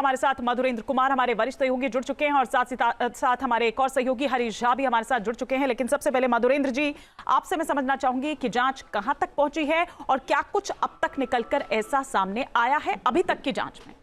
हमारे साथ मधुरेंद्र कुमार हमारे वरिष्ठ सहयोगी जुड़ चुके हैं और साथ हमारे एक और सहयोगी हरीश झा भी हमारे साथ जुड़ चुके हैं। लेकिन सबसे पहले मधुरेंद्र जी, आपसे मैं समझना चाहूंगी कि जांच कहां तक पहुंची है और क्या कुछ अब तक निकलकर ऐसा सामने आया है अभी तक की जांच में?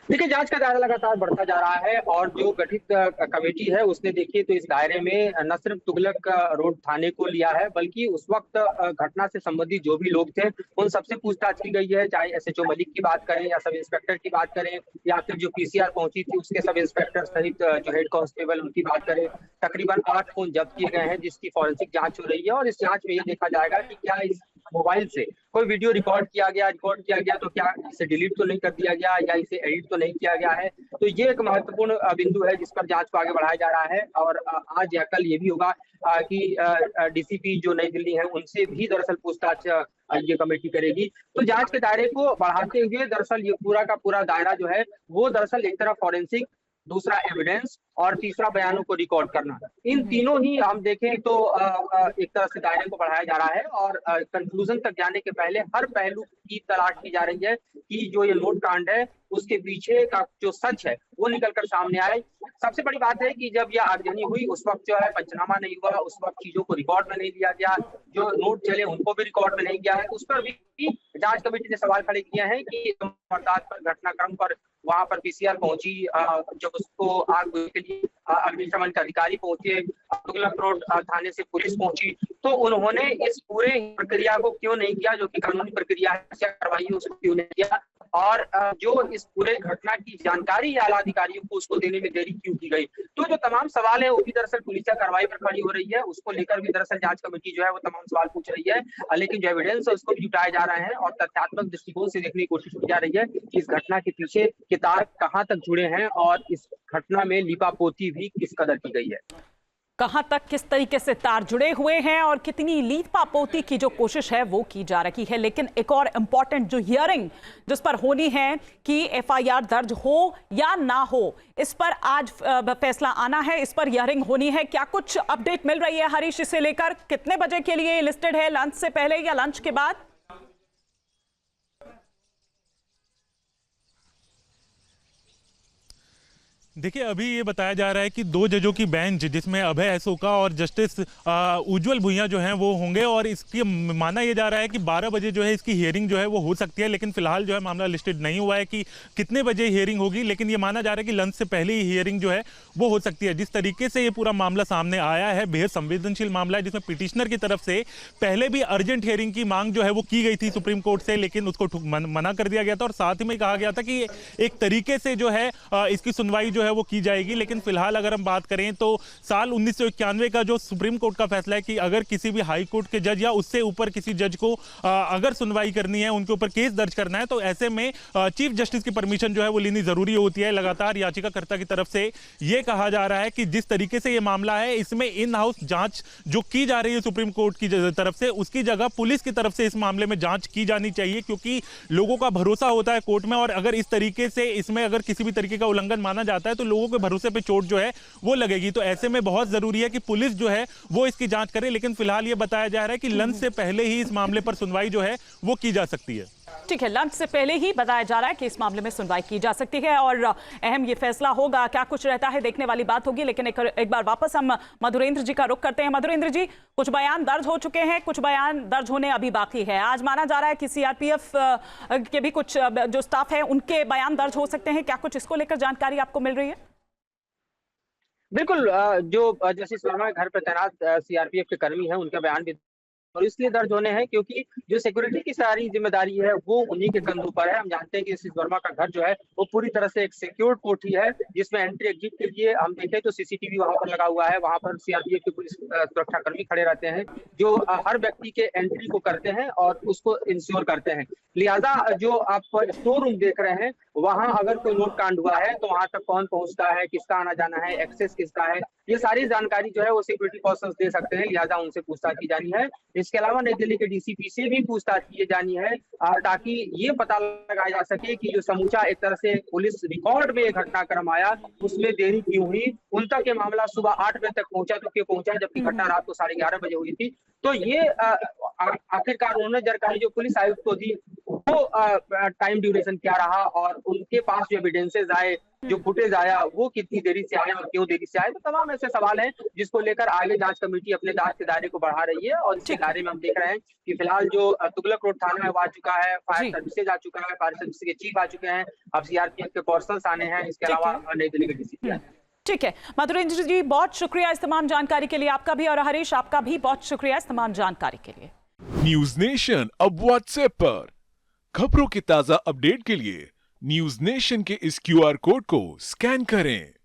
देखिए, जांच का दायरा लगातार बढ़ता जा रहा है और जो गठित कमेटी है उसने देखिए तो इस दायरे में न सिर्फ तुगलक रोड थाने को लिया है, बल्कि उस वक्त घटना से संबंधित जो भी लोग थे उन सबसे पूछताछ की गई है। चाहे एसएचओ मलिक की बात करें या सब इंस्पेक्टर की बात करें या फिर जो पीसीआर पहुंची थी उसके सब इंस्पेक्टर सहित जो हेड कांस्टेबल उनकी बात करें। तकरीबन 8 फोन जब्त किए गए हैं जिसकी फॉरेंसिक जांच हो रही है और इस जांच में ये देखा जाएगा कि क्या इस मोबाइल से कोई वीडियो रिकॉर्ड किया गया तो क्या इसे डिलीट तो नहीं कर दिया गया या इसे एडिट तो नहीं किया गया है। तो ये एक महत्वपूर्ण बिंदु है जिस पर जांच को आगे बढ़ाया जा रहा है और आज या कल ये भी होगा कि डीसीपी जो नई दिल्ली है उनसे भी दरअसल पूछताछ ये कमेटी करेगी। तो जांच के दायरे को बढ़ाते हुए दरअसल ये पूरा का पूरा दायरा जो है वो दरअसल एक तरफ फॉरेंसिक, दूसरा एविडेंस और तीसरा बयानों को रिकॉर्ड करना, इन तीनों ही हम देखें तो एक तरह से दायरे को बढ़ाया जा रहा है और कंक्लूजन तक जाने के पहले हर पहलू की तलाश की जा रही है कि जो ये नोट कांड है उसके पीछे का जो सच है वो निकलकर सामने आए। सबसे बड़ी बात है कि जब यह आगजनी हुई उस वक्त जो है पंचनामा नहीं हुआ, उस वक्त चीजों को रिकॉर्ड में नहीं लिया गया, जो नोट चले उनको भी रिकॉर्ड में नहीं किया है। उस पर भी जांच कमेटी ने सवाल खड़े किए हैं कि वारदात पर, घटनाक्रम पर वहां पर पीसीआर पहुंची, जब उसको आग के लिए अग्निशमन के अधिकारी पहुंचे, तुगलक रोड थाने से पुलिस पहुंची, तो उन्होंने इस पूरे प्रक्रिया को क्यों नहीं किया जो कि कानूनी प्रक्रिया है, कार्रवाई उसको क्यों नहीं किया और जो इस पूरे घटना की जानकारी आला अधिकारियों को उसको देने में देरी क्यों की गई। तो जो तमाम सवाल है वो भी दरअसल पुलिसिया कार्रवाई पर खड़ी हो रही है, उसको लेकर भी दरअसल जांच कमेटी जो है वो तमाम सवाल पूछ रही है। लेकिन जो एविडेंस है उसको भी जुटाया जा रहा है और तथ्यात्मक दृष्टिकोण से देखने की कोशिश की जा रही है कि इस घटना के पीछे के तार कहाँ तक जुड़े हैं और इस घटना में लीपापोती भी किस कदर की गई है, कहां तक किस तरीके से तार जुड़े हुए हैं और कितनी लीपापोती की जो कोशिश है वो की जा रही है। लेकिन एक और इम्पॉर्टेंट जो हियरिंग जिस पर होनी है कि एफआईआर दर्ज हो या ना हो, इस पर आज फैसला आना है, इस पर हियरिंग होनी है। क्या कुछ अपडेट मिल रही है हरीश इसे लेकर? कितने बजे के लिए लिस्टेड है, लंच से पहले या लंच के बाद? देखिए, अभी ये बताया जा रहा है कि 2 जजों की बेंच जिसमें अभय अशोका और जस्टिस उज्जवल भुइयां जो हैं वो होंगे और इसकी माना यह जा रहा है कि 12 बजे जो है इसकी हियरिंग जो है वो हो सकती है। लेकिन फिलहाल जो है मामला लिस्टेड नहीं हुआ है कि कितने बजे हियरिंग होगी, लेकिन ये माना जा रहा है कि लंच से पहले ही हियरिंग जो है वो हो सकती है। जिस तरीके से ये पूरा मामला सामने आया है, बेहद संवेदनशील मामला है जिसमें पिटिशनर की तरफ से पहले भी अर्जेंट हियरिंग की मांग जो है वो की गई थी सुप्रीम कोर्ट से, लेकिन उसको मना कर दिया गया था और साथ ही में कहा गया था कि एक तरीके से जो है इसकी सुनवाई जो है वो की जाएगी। लेकिन फिलहाल अगर हम बात करें तो साल 1991 का जो सुप्रीम कोर्ट का फैसला है कि अगर किसी भी हाई कोर्ट के जज या उससे ऊपर किसी जज को अगर सुनवाई करनी है, उनके ऊपर केस दर्ज करना है, तो ऐसे में चीफ जस्टिस की परमिशन जो है वो लेनी जरूरी होती है। लगातार याचिकाकर्ता की तरफ से यह कहा जा रहा है कि जिस तरीके से यह मामला है इसमें इन हाउस जांच जो की जा रही है सुप्रीम कोर्ट की तरफ से, उसकी जगह पुलिस की तरफ से इस मामले में जांच की जानी चाहिए, क्योंकि लोगों का भरोसा होता है कोर्ट में और अगर इस तरीके से इसमें अगर किसी भी तरीके का उल्लंघन माना जाता है तो लोगों के भरोसे पे चोट जो है वो लगेगी। तो ऐसे में बहुत जरूरी है कि पुलिस जो है वो इसकी जांच करे। लेकिन फिलहाल ये बताया जा रहा है कि लंच से पहले ही इस मामले पर सुनवाई जो है वो की जा सकती है। ठीक है, लंच से पहले ही बताया जा रहा है कि इस मामले में सुनवाई की जा सकती है और अहम ये फैसला होगा। क्या कुछ रहता है देखने वाली बात होगी। लेकिन एक बार वापस हम मधुरेंद्र जी का रुख करते हैं। मधुरेंद्र जी, कुछ बयान दर्ज हो चुके हैं, कुछ बयान दर्ज होने अभी बाकी है। आज माना जा रहा है कि सीआरपीएफ के भी कुछ जो स्टाफ है उनके बयान दर्ज हो सकते हैं। क्या कुछ इसको लेकर जानकारी आपको मिल रही है? बिल्कुल, जो जस्टिस वर्मा के घर पर तैनात सीआरपीएफ के कर्मी हैं उनका बयान भी और इसलिए दर्ज होने हैं क्योंकि जो सिक्योरिटी की सारी जिम्मेदारी है वो उन्हीं के कंधों पर है। हम जानते हैं कि जस्टिस वर्मा का घर जो है वो पूरी तरह से एक सिक्योर्ड कोठी है जिसमें एंट्री एग्जिट के लिए हम देखें तो सीसीटीवी वहां पर लगा हुआ है, वहां पर सीआरपीएफ के पुलिस सुरक्षा कर्मी खड़े रहते हैं जो हर व्यक्ति के एंट्री को करते हैं और उसको इंश्योर करते हैं। लिहाजा जो आप स्टोर रूम देख रहे हैं वहां अगर कोई नोट कांड हुआ है तो वहां तक कौन पहुंचता है, किसका आना जाना है, एक्सेस किसका है, ये सारी जानकारी जो है वो सिक्योरिटी पर्सन्स दे सकते हैं। लिहाजा उनसे पूछताछ की जानी है। इसके अलावा नई दिल्ली के डीसीपी से भी पूछताछ की जानी है ताकि ये पता लगाया जा सके कि जो समूचा एक तरह से पुलिस रिकॉर्ड में घटनाक्रम आया उसमें देरी क्यों हुई। उन तक ये मामला सुबह 8 बजे तक पहुंचा तो क्यों पहुंचा जबकि घटना रात को 11:30 बजे हुई थी। तो ये आखिरकार उन्होंने जानकारी जो पुलिस आयुक्त को दी वो टाइम ड्यूरेशन क्या रहा और उनके पास जो एविडेंसेस आए, जो फुटेज आया, वो कितनी देरी से आया और क्यों देरी से आया, तो तमाम ऐसे सवाल हैं जिसको लेकर आगे जांच कमेटी अपने जांच के दायरे को बढ़ा रही है। और इसके ठीक है। दायरे में हम देख रहे हैं कि फिलहाल जो तुगलक रोड थाना है वो आ चुका है, फायर जी। सर्विसेज आ चुका है, फायर सर्विसेज के चीफ आ चुके हैं, अब सीआरपीएफ के पर्सनल्स आने हैं, इसके ठीक अलावा है। नई दिल्ली के डीसीपी आए हैं। ठीक है मधुरेंद्र जी, बहुत शुक्रिया इस तमाम जानकारी के लिए आपका भी, और हरीश आपका भी बहुत शुक्रिया इस तमाम जानकारी के लिए। न्यूज नेशन अब व्हाट्सएप पर खबरों के ताजा अपडेट के लिए न्यूज नेशन के इस क्यूआर कोड को स्कैन करें।